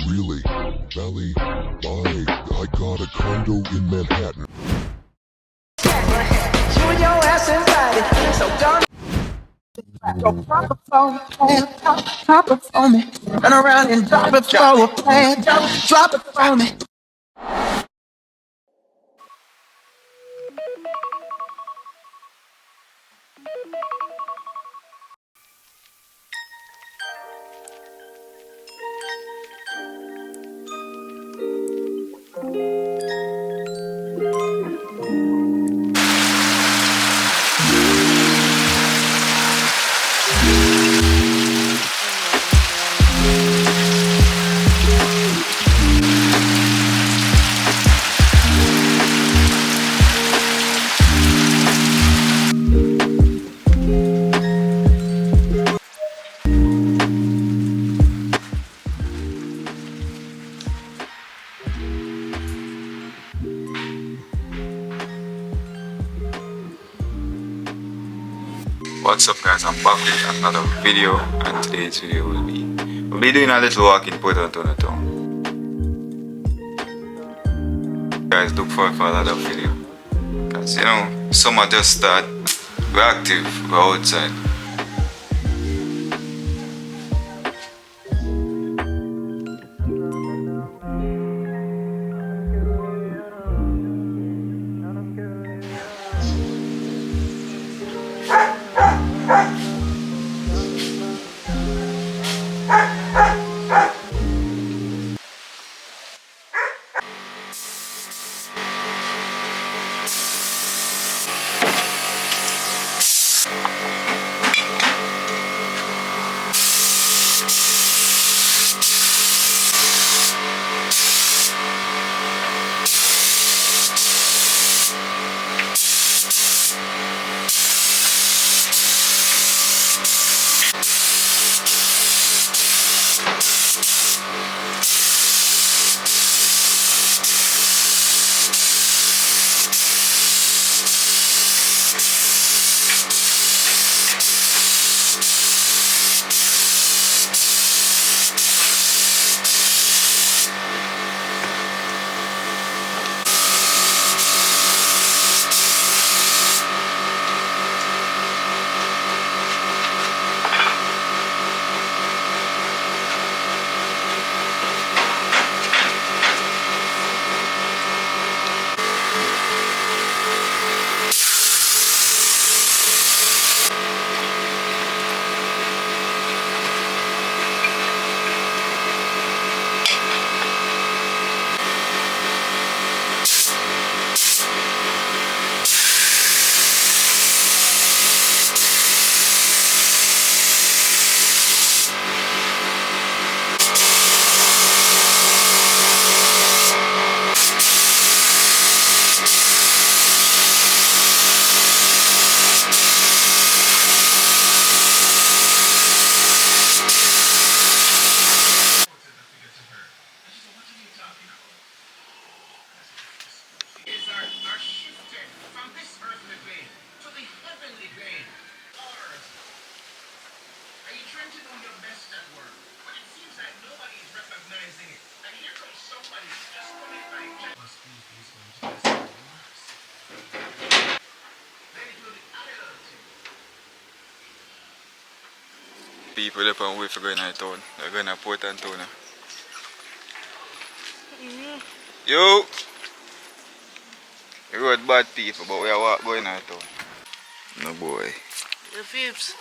really? Valley, bye. I got a condo in Manhattan. You and your ass invited, so don't go pop it for me, pop it for me. Turn around and drop it for a plan, drop it for me. What's up guys, I'm back with another video, and today's video we'll be doing a little walk in Port Antonio town. Guys, look for another video, because you know, summer just start, we're active, we're outside. People up on way for going to town. They're going to Port Antonio. Yo! The road bad people, but we are walk going to town. No boy. The fibs.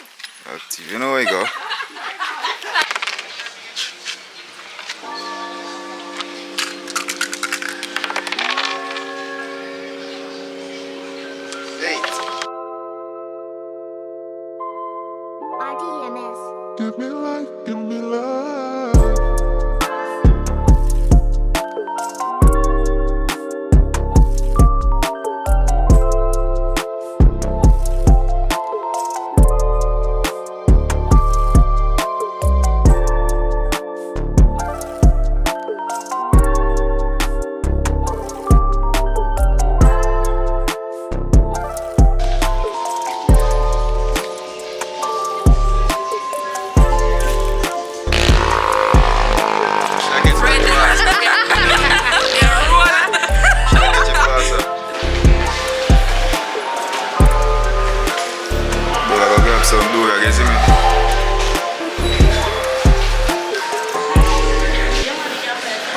Active. You know where you go? Give me life, give me love.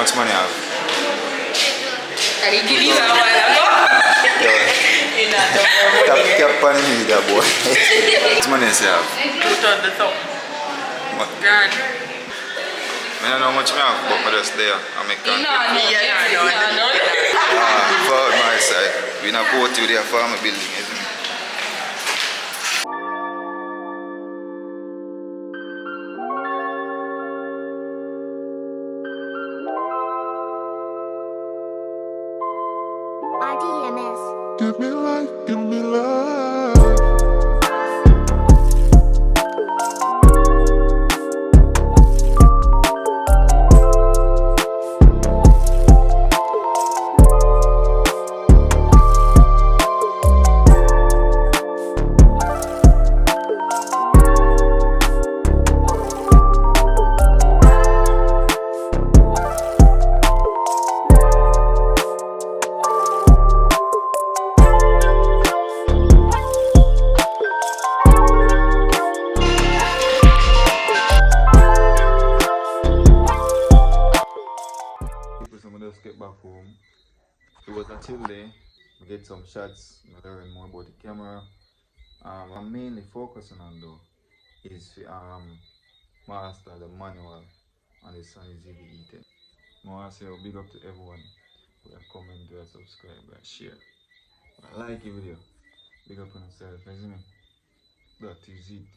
Much money I have? I didn't give you that while ago. You're not Cap on me, that boy. Much money I have? 200 something. Grand. I don't know how much I have, but I'm just there. I make content. No. For my side, we not go to the farm building, isn't it? RDMS. Give me life, give me life. So I'm just get back home. It was a chill day. We get some shots, learn more about the camera. I'm mainly focusing on though is master the manual on the Sunny ZV-E10. I want to say big up to everyone who are comment, to subscribe, and share. I like the video. Big up on yourself, isn't it? That is it.